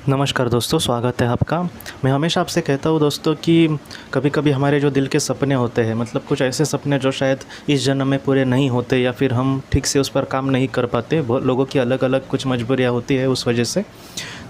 नमस्कार दोस्तों, स्वागत है आपका। मैं हमेशा आपसे कहता हूँ दोस्तों कि कभी कभी हमारे जो दिल के सपने होते हैं, मतलब कुछ ऐसे सपने जो शायद इस जन्म में पूरे नहीं होते या फिर हम ठीक से उस पर काम नहीं कर पाते। बहुत लोगों की अलग अलग कुछ मजबूरियाँ होती है उस वजह से।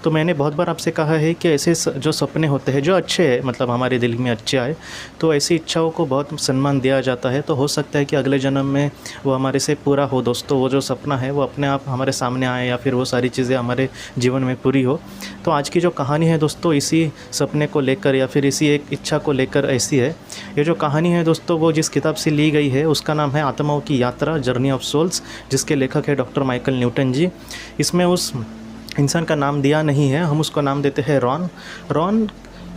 तो मैंने बहुत बार आपसे कहा है कि ऐसे जो सपने होते हैं जो अच्छे हैं, मतलब हमारे दिल में अच्छे आए, तो ऐसी इच्छाओं को बहुत सम्मान दिया जाता है। तो हो सकता है कि अगले जन्म में वो हमारे से पूरा हो दोस्तों। वो जो सपना है वो अपने आप हमारे सामने आए या फिर वो सारी चीज़ें हमारे जीवन में पूरी हो। तो आज की जो कहानी है दोस्तों, इसी सपने को लेकर या फिर इसी एक इच्छा को लेकर ऐसी है। ये जो कहानी है दोस्तों, वो जिस किताब से ली गई है उसका नाम है आत्माओं की यात्रा, जर्नी ऑफ सोल्स, जिसके लेखक है डॉक्टर माइकल न्यूटन जी। इसमें उस इंसान का नाम दिया नहीं है, हम उसको नाम देते हैं रॉन। रॉन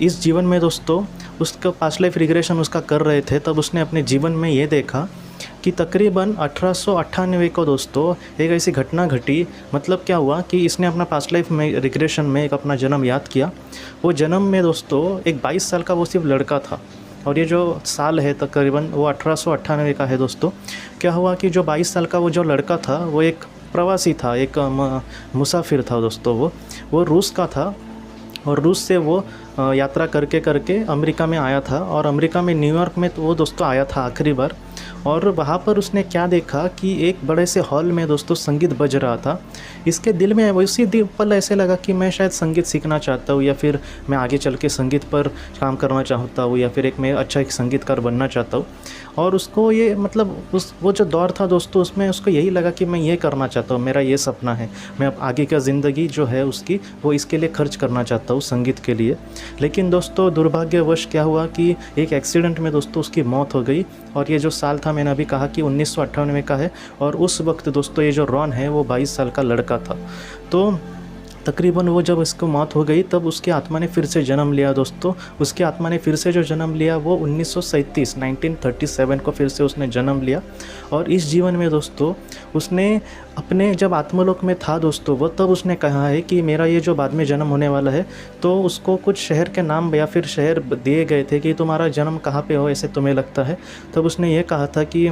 इस जीवन में दोस्तों उसका पास्ट लाइफ रिग्रेशन उसका कर रहे थे, तब उसने अपने जीवन में ये देखा कि तकरीबन 1898 को दोस्तों एक ऐसी घटना घटी। मतलब क्या हुआ कि इसने अपना पास्ट लाइफ में रिग्रेशन में एक अपना जन्म याद किया। वो जन्म में दोस्तों एक 22 साल का वो सिर्फ लड़का था, और ये जो साल है तकरीबन वो 1898 का है दोस्तों। क्या हुआ कि जो 22 साल का वो जो लड़का था वो एक प्रवासी था, एक मुसाफिर था दोस्तों। वो रूस का था, और रूस से वो यात्रा करके करके अमेरिका में आया था, और अमेरिका में न्यूयॉर्क में तो वो दोस्तों आया था आखिरी बार। और वहाँ पर उसने क्या देखा कि एक बड़े से हॉल में दोस्तों संगीत बज रहा था। इसके दिल में उसी पल ऐसे लगा कि मैं शायद संगीत सीखना चाहता हूँ, या फिर मैं आगे चल के संगीत पर काम करना चाहता हूँ, या फिर मैं एक संगीतकार बनना चाहता हूँ। और उसको ये मतलब वो जो दौर था दोस्तों, उसमें उसको यही लगा कि मैं ये करना चाहता हूँ, मेरा ये सपना है, मैं अब आगे का ज़िंदगी जो है उसकी वो इसके लिए खर्च करना चाहता हूँ, संगीत के लिए। लेकिन दोस्तों दुर्भाग्यवश क्या हुआ कि एक एक्सीडेंट में दोस्तों उसकी मौत हो गई। और ये जो साल था मैंने अभी कहा कि 1998 का है, और उस वक्त दोस्तों ये जो रॉन है वो 22 साल का लड़का था। तो तकरीबन वो जब इसको मौत हो गई तब उसकी आत्मा ने फिर से जन्म लिया दोस्तों। उसकी आत्मा ने फिर से जो जन्म लिया वो 1937 को फिर से उसने जन्म लिया। और इस जीवन में दोस्तों उसने अपने जब आत्मलोक में था दोस्तों वो, तब उसने कहा है कि मेरा ये जो बाद में जन्म होने वाला है, तो उसको कुछ शहर के नाम या फिर शहर दिए गए थे कि तुम्हारा जन्म कहाँ पे हो ऐसे तुम्हें लगता है। तब उसने ये कहा था कि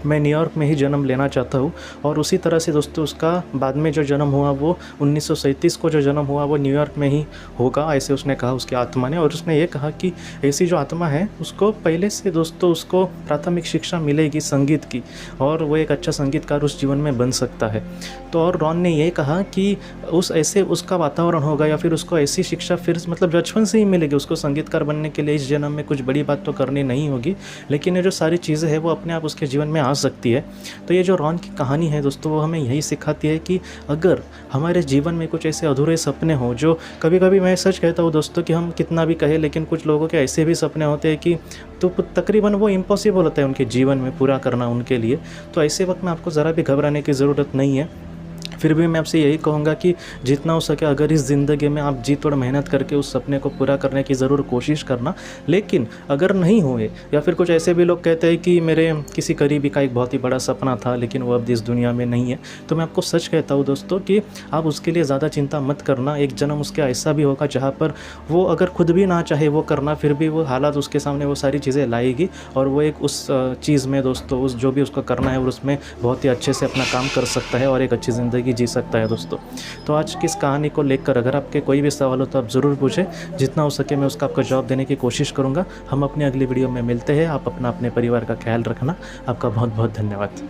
मैं न्यूयॉर्क में ही जन्म लेना चाहता हूँ। और उसी तरह से दोस्तों उसका बाद में जो जन्म हुआ वो 1937 को जो जन्म हुआ वो न्यूयॉर्क में ही होगा, ऐसे उसने कहा उसकी आत्मा ने। और उसने ये कहा कि ऐसी जो आत्मा है उसको पहले से दोस्तों उसको प्राथमिक शिक्षा मिलेगी संगीत की, और वो एक अच्छा संगीतकार उस जीवन में बन सकता है। तो और रॉन ने ये कहा कि उस ऐसे उसका वातावरण होगा या फिर उसको ऐसी शिक्षा फिर मतलब बचपन से ही मिलेगी उसको संगीतकार बनने के लिए। इस जन्म में कुछ बड़ी बात तो करनी नहीं होगी, लेकिन ये जो सारी चीज़ें हैं वो अपने आप उसके जीवन में आ सकती है। तो ये जो रॉन की कहानी है दोस्तों वो हमें यही सिखाती है कि अगर हमारे जीवन में कुछ ऐसे अधूरे सपने हो, जो कभी कभी मैं सच कहता हूँ दोस्तों कि हम कितना भी कहें, लेकिन कुछ लोगों के ऐसे भी सपने होते हैं कि तो तकरीबन वो इम्पॉसिबल होता है उनके जीवन में पूरा करना उनके लिए। तो ऐसे वक्त में आपको ज़रा भी घबराने की ज़रूरत नहीं है। फिर भी मैं आपसे यही कहूँगा कि जितना हो सके अगर इस ज़िंदगी में आप जी तोड़ मेहनत करके उस सपने को पूरा करने की ज़रूर कोशिश करना। लेकिन अगर नहीं हुए, या फिर कुछ ऐसे भी लोग कहते हैं कि मेरे किसी करीबी का एक बहुत ही बड़ा सपना था लेकिन वो अब इस दुनिया में नहीं है, तो मैं आपको सच कहता हूँ दोस्तों कि आप उसके लिए ज़्यादा चिंता मत करना। एक जन्म उसके ऐसा भी होगा जहाँ पर वो अगर खुद भी ना चाहे वो करना, फिर भी वो हालात उसके सामने वो सारी चीज़ें लाएगी, और वो एक उस चीज़ में दोस्तों उस जो भी उसको करना है और उसमें बहुत ही अच्छे से अपना काम कर सकता है और एक अच्छी ज़िंदगी जी सकता है दोस्तों। तो आज की इस कहानी को लेकर अगर आपके कोई भी सवाल हो तो आप ज़रूर पूछें, जितना हो सके मैं उसका आपको जवाब देने की कोशिश करूँगा। हम अपनी अगली वीडियो में मिलते हैं। आप अपने परिवार का ख्याल रखना। आपका बहुत बहुत धन्यवाद।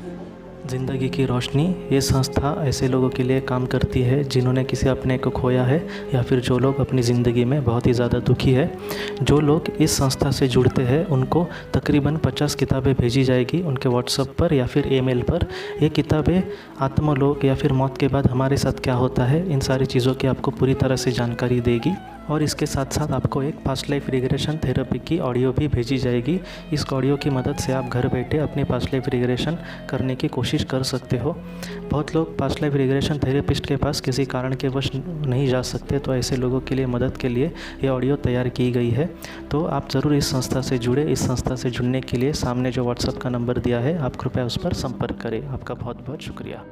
ज़िंदगी की रोशनी ये संस्था ऐसे लोगों के लिए काम करती है जिन्होंने किसी अपने को खोया है, या फिर जो लोग अपनी ज़िंदगी में बहुत ही ज़्यादा दुखी है। जो लोग इस संस्था से जुड़ते हैं उनको तकरीबन 50 किताबें भेजी जाएगी उनके व्हाट्सएप पर या फिर ईमेल पर। ये किताबें आत्मलोक या फिर मौत के बाद हमारे साथ क्या होता है, इन सारी चीज़ों की आपको पूरी तरह से जानकारी देगी। और इसके साथ साथ आपको एक पास्ट लाइफ रिग्रेशन थेरेपी की ऑडियो भी भेजी जाएगी। इस ऑडियो की मदद से आप घर बैठे अपनी पास्ट लाइफ रिग्रेशन करने की कोशिश कर सकते हो। बहुत लोग पास्ट लाइफ रिग्रेशन थेरेपिस्ट के पास किसी कारण के वश नहीं जा सकते, तो ऐसे लोगों के लिए मदद के लिए ये ऑडियो तैयार की गई है। तो आप ज़रूर इस संस्था से जुड़े। इस संस्था से जुड़ने के लिए सामने जो व्हाट्सएप का नंबर दिया है आप कृपया उस पर संपर्क करें। आपका बहुत बहुत शुक्रिया।